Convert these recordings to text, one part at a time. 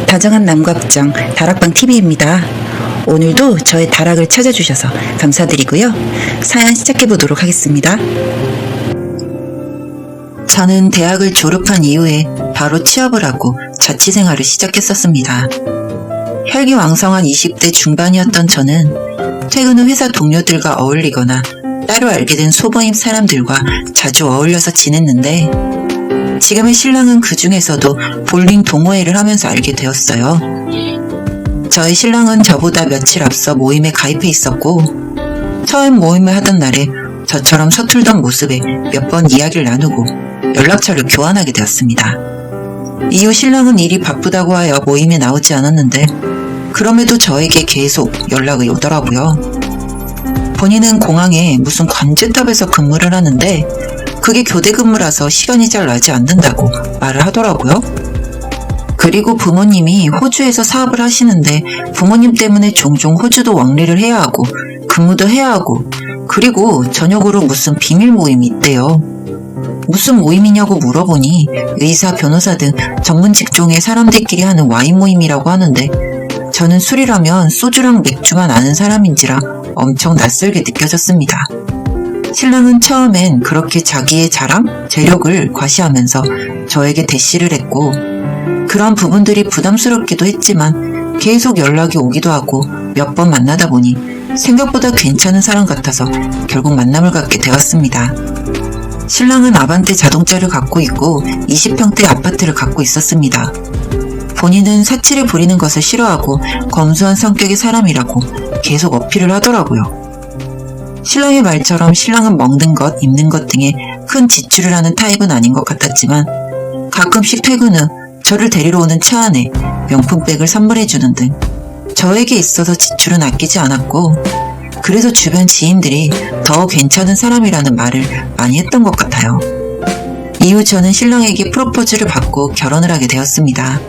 다정한 남과 부정 다락방 TV입니다. 오늘도 저의 다락을 찾아주셔서 감사드리고요. 사연 시작해보도록 하겠습니다. 저는 대학을 졸업한 이후에 바로 취업을 하고 자취생활을 시작했었습니다. 혈기왕성한 20대 중반이었던 저는 퇴근 후 회사 동료들과 어울리거나 따로 알게 된 소모임 사람들과 자주 어울려서 지냈는데 지금의 신랑은 그 중에서도 볼링 동호회를 하면서 알게 되었어요. 저의 신랑은 저보다 며칠 앞서 모임에 가입해 있었고 처음 모임을 하던 날에 저처럼 서툴던 모습에 몇 번 이야기를 나누고 연락처를 교환하게 되었습니다. 이후 신랑은 일이 바쁘다고 하여 모임에 나오지 않았는데 그럼에도 저에게 계속 연락이 오더라고요. 본인은 공항에 무슨 관제탑에서 근무를 하는데 그게 교대 근무라서 시간이 잘 나지 않는다고 말을 하더라고요. 그리고 부모님이 호주에서 사업을 하시는데 부모님 때문에 종종 호주도 왕래를 해야 하고 근무도 해야 하고 그리고 저녁으로 무슨 비밀 모임이 있대요. 무슨 모임이냐고 물어보니 의사, 변호사 등 전문 직종의 사람들끼리 하는 와인 모임이라고 하는데 저는 술이라면 소주랑 맥주만 아는 사람인지라 엄청 낯설게 느껴졌습니다. 신랑은 처음엔 그렇게 자기의 자랑, 재력을 과시하면서 저에게 대시를 했고 그런 부분들이 부담스럽기도 했지만 계속 연락이 오기도 하고 몇 번 만나다 보니 생각보다 괜찮은 사람 같아서 결국 만남을 갖게 되었습니다. 신랑은 아반떼 자동차를 갖고 있고 20평대 아파트를 갖고 있었습니다. 본인은 사치를 부리는 것을 싫어하고 검소한 성격의 사람이라고 계속 어필을 하더라고요. 신랑의 말처럼 신랑은 먹는 것, 입는 것 등에 큰 지출을 하는 타입은 아닌 것 같았지만 가끔씩 퇴근 후 저를 데리러 오는 차 안에 명품백을 선물해주는 등 저에게 있어서 지출은 아끼지 않았고 그래서 주변 지인들이 더 괜찮은 사람이라는 말을 많이 했던 것 같아요. 이후 저는 신랑에게 프로포즈를 받고 결혼을 하게 되었습니다.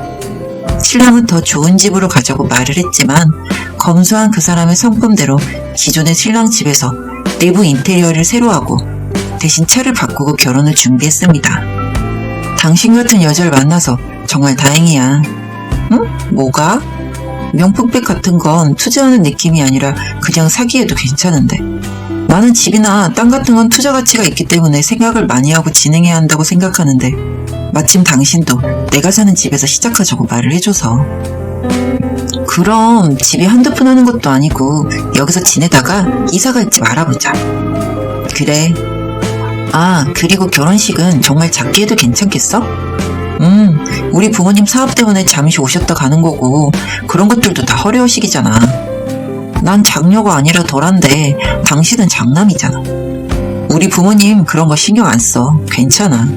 신랑은 더 좋은 집으로 가자고 말을 했지만 검소한 그 사람의 성품대로 기존의 신랑 집에서 내부 인테리어를 새로 하고 대신 차를 바꾸고 결혼을 준비했습니다. 당신 같은 여자를 만나서 정말 다행이야. 응? 뭐가? 명품백 같은 건 투자하는 느낌이 아니라 그냥 사기에도 괜찮은데 나는 집이나 땅 같은 건 투자 가치가 있기 때문에 생각을 많이 하고 진행해야 한다고 생각하는데 마침 당신도 내가 사는 집에서 시작하자고 말을 해줘서 그럼 집이 한두 푼 하는 것도 아니고 여기서 지내다가 이사 갈지 말아보자. 그래. 아, 그리고 결혼식은 정말 작게 해도 괜찮겠어? 우리 부모님 사업 때문에 잠시 오셨다 가는 거고 그런 것들도 다 허례허식이잖아. 난 장녀가 아니라 덜한데 당신은 장남이잖아. 우리 부모님 그런 거 신경 안 써. 괜찮아.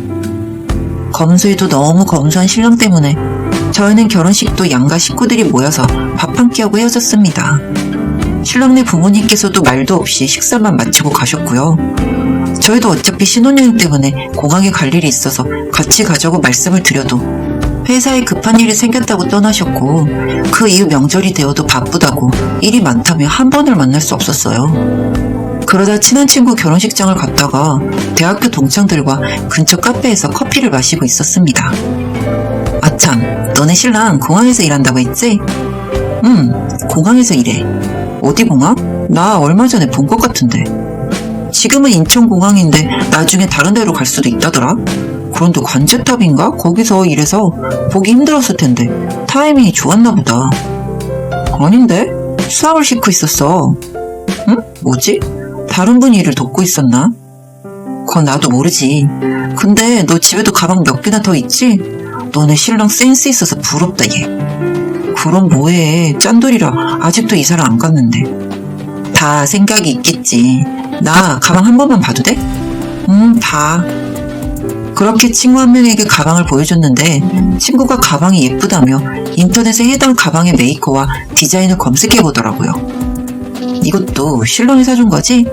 검소해도 너무 검소한 신랑 때문에 저희는 결혼식도 양가 식구들이 모여서 밥 한 끼 하고 헤어졌습니다. 신랑네 부모님께서도 말도 없이 식사만 마치고 가셨고요. 저희도 어차피 신혼여행 때문에 공항에 갈 일이 있어서 같이 가자고 말씀을 드려도 회사에 급한 일이 생겼다고 떠나셨고 그 이후 명절이 되어도 바쁘다고 일이 많다며 한 번을 만날 수 없었어요. 그러다 친한 친구 결혼식장을 갔다가 대학교 동창들과 근처 카페에서 커피를 마시고 있었습니다. 아참, 너네 신랑 공항에서 일한다고 했지? 공항에서 일해. 어디 공항? 나 얼마 전에 본 것 같은데. 지금은 인천공항인데 나중에 다른 데로 갈 수도 있다더라. 그런데 관제탑인가? 거기서 일해서 보기 힘들었을 텐데 타이밍이 좋았나 보다. 아닌데? 수학을 싣고 있었어. 응? 뭐지? 다른 분이 일을 돕고 있었나? 그건 나도 모르지. 근데 너 집에도 가방 몇 개나 더 있지? 너네 신랑 센스 있어서 부럽다 얘. 그럼 뭐해. 짠돌이라 아직도 이사를 안 갔는데. 다 생각이 있겠지. 나 가방 한 번만 봐도 돼? 다. 그렇게 친구 한 명에게 가방을 보여줬는데 친구가 가방이 예쁘다며 인터넷에 해당 가방의 메이커와 디자인을 검색해보더라고요. 이것도 신랑이 사준 거지?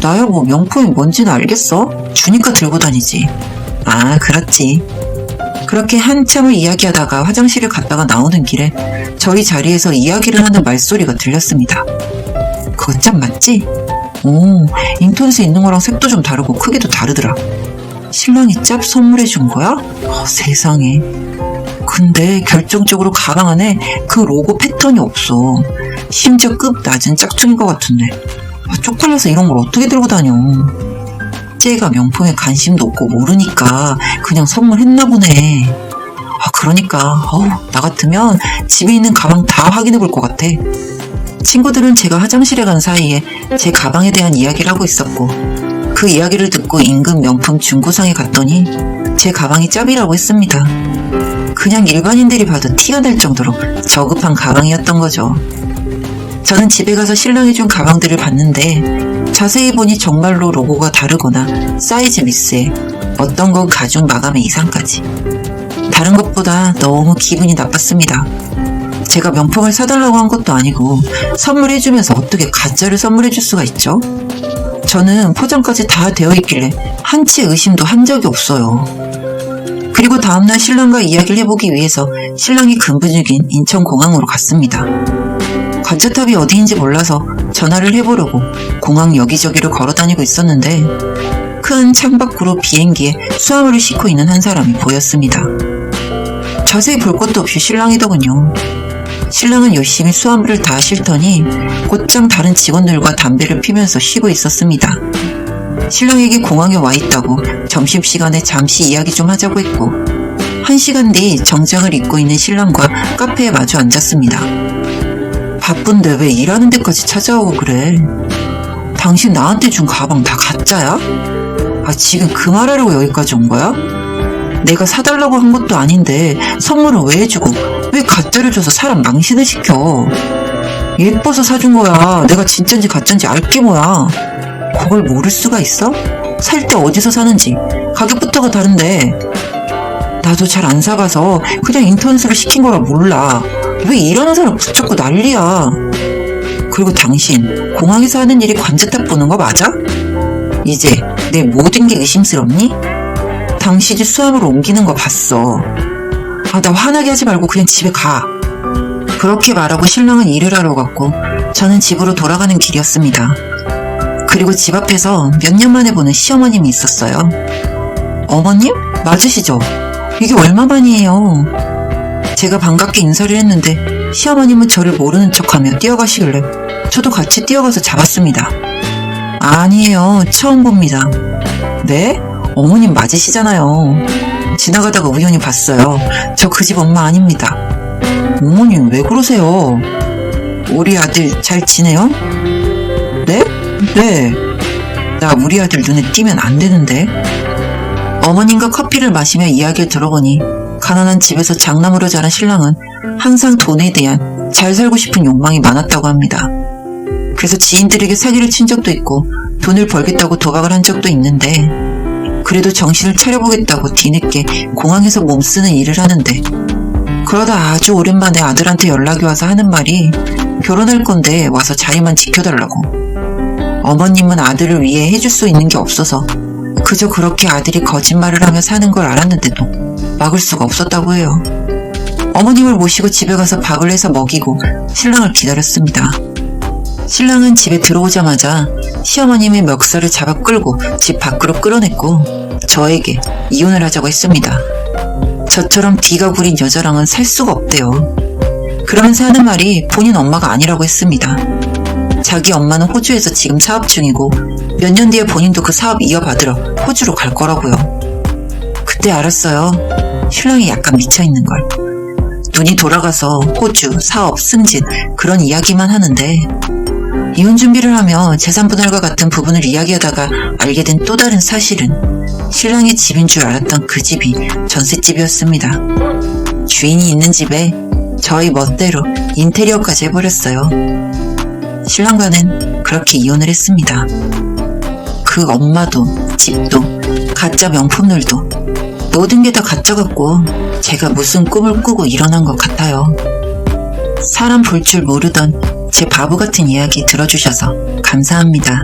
나야 뭐 명품이 뭔지는 알겠어. 주니까 들고 다니지. 아, 그렇지. 그렇게 한참을 이야기하다가 화장실을 갔다가 나오는 길에 저희 자리에서 이야기를 하는 말소리가 들렸습니다. 그거 참 맞지? 오, 인터넷에 있는 거랑 색도 좀 다르고 크기도 다르더라. 신랑이 짭 선물해 준 거야? 세상에. 근데 결정적으로 가방 안에 그 로고 패턴이 없어. 심지어 급 낮은 짝퉁인 것 같은데. 쪽팔려서 이런 걸 어떻게 들고 다녀. 쟤가 명품에 관심도 없고 모르니까 그냥 선물했나 보네. 그러니까 나 같으면 집에 있는 가방 다 확인해 볼 것 같아. 친구들은 제가 화장실에 간 사이에 제 가방에 대한 이야기를 하고 있었고, 그 이야기를 듣고 인근 명품 중고상에 갔더니 제 가방이 짭이라고 했습니다. 그냥 일반인들이 봐도 티가 날 정도로 저급한 가방이었던 거죠. 저는 집에 가서 신랑이 준 가방들을 봤는데 자세히 보니 정말로 로고가 다르거나 사이즈 미스에 어떤 건 가죽 마감의 이상까지. 다른 것보다 너무 기분이 나빴습니다. 제가 명품을 사달라고 한 것도 아니고 선물해주면서 어떻게 가짜를 선물해줄 수가 있죠? 저는 포장까지 다 되어 있길래 한치의 의심도 한 적이 없어요. 그리고 다음날 신랑과 이야기를 해보기 위해서 신랑이 근무 중인 인천공항으로 갔습니다. 관제탑이 어디인지 몰라서 전화를 해보려고 공항 여기저기를 걸어다니고 있었는데 큰 창밖으로 비행기에 수화물을 싣고 있는 한 사람이 보였습니다. 자세히 볼 것도 없이 신랑이더군요. 신랑은 열심히 수화물을 다 싣더니 곧장 다른 직원들과 담배를 피면서 쉬고 있었습니다. 신랑에게 공항에 와 있다고 점심시간에 잠시 이야기 좀 하자고 했고 1시간 뒤 정장을 입고 있는 신랑과 카페에 마주 앉았습니다. 바쁜데 왜 일하는 데까지 찾아오고 그래? 당신 나한테 준 가방 다 가짜야? 지금 그 말하려고 여기까지 온 거야? 내가 사달라고 한 것도 아닌데 선물을 왜 해주고 왜 가짜를 줘서 사람 망신을 시켜? 예뻐서 사준 거야. 내가 진짠지 가짠지 알게 뭐야. 그걸 모를 수가 있어? 살 때 어디서 사는지 가격부터가 다른데. 나도 잘 안 사봐서 그냥 인터넷으로 시킨 거라 몰라. 왜 일하는 사람 붙잡고 난리야. 그리고 당신 공항에서 하는 일이 관제탑 보는 거 맞아? 이제 내 모든 게 의심스럽니? 당신이 수화물을 옮기는 거 봤어. 나 화나게 하지 말고 그냥 집에 가. 그렇게 말하고 신랑은 일을 하러 갔고 저는 집으로 돌아가는 길이었습니다. 그리고 집 앞에서 몇 년 만에 보는 시어머님이 있었어요. 어머님? 맞으시죠? 이게 얼마만이에요? 제가 반갑게 인사를 했는데 시어머님은 저를 모르는 척하며 뛰어가시길래 저도 같이 뛰어가서 잡았습니다. 아니에요. 처음 봅니다. 네? 어머님 맞으시잖아요. 지나가다가 우연히 봤어요. 저 그 집 엄마 아닙니다. 어머님 왜 그러세요? 우리 아들 잘 지내요? 네? 네. 나 우리 아들 눈에 띄면 안 되는데. 어머님과 커피를 마시며 이야기를 들어보니 가난한 집에서 장남으로 자란 신랑은 항상 돈에 대한 잘 살고 싶은 욕망이 많았다고 합니다. 그래서 지인들에게 사기를 친 적도 있고 돈을 벌겠다고 도박을 한 적도 있는데 그래도 정신을 차려보겠다고 뒤늦게 공항에서 몸쓰는 일을 하는데 그러다 아주 오랜만에 아들한테 연락이 와서 하는 말이 결혼할 건데 와서 자리만 지켜달라고. 어머님은 아들을 위해 해줄 수 있는 게 없어서 그저 그렇게 아들이 거짓말을 하며 사는 걸 알았는데도 막을 수가 없었다고 해요. 어머님을 모시고 집에 가서 밥을 해서 먹이고 신랑을 기다렸습니다. 신랑은 집에 들어오자마자 시어머님의 멱살을 잡아 끌고 집 밖으로 끌어냈고 저에게 이혼을 하자고 했습니다. 저처럼 뒤가 구린 여자랑은 살 수가 없대요. 그러면서 하는 말이 본인 엄마가 아니라고 했습니다. 자기 엄마는 호주에서 지금 사업 중이고 몇 년 뒤에 본인도 그 사업 이어받으러 호주로 갈 거라고요. 그때 알았어요. 신랑이 약간 미쳐있는 걸. 눈이 돌아가서 호주, 사업, 승진 그런 이야기만 하는데 이혼 준비를 하며 재산 분할과 같은 부분을 이야기하다가 알게 된 또 다른 사실은 신랑의 집인 줄 알았던 그 집이 전셋집이었습니다. 주인이 있는 집에 저희 멋대로 인테리어까지 해버렸어요. 신랑과는 그렇게 이혼을 했습니다. 그 엄마도 집도 가짜 명품들도 모든 게 다 가짜 같고 제가 무슨 꿈을 꾸고 일어난 것 같아요. 사람 볼 줄 모르던 제 바보 같은 이야기 들어주셔서 감사합니다.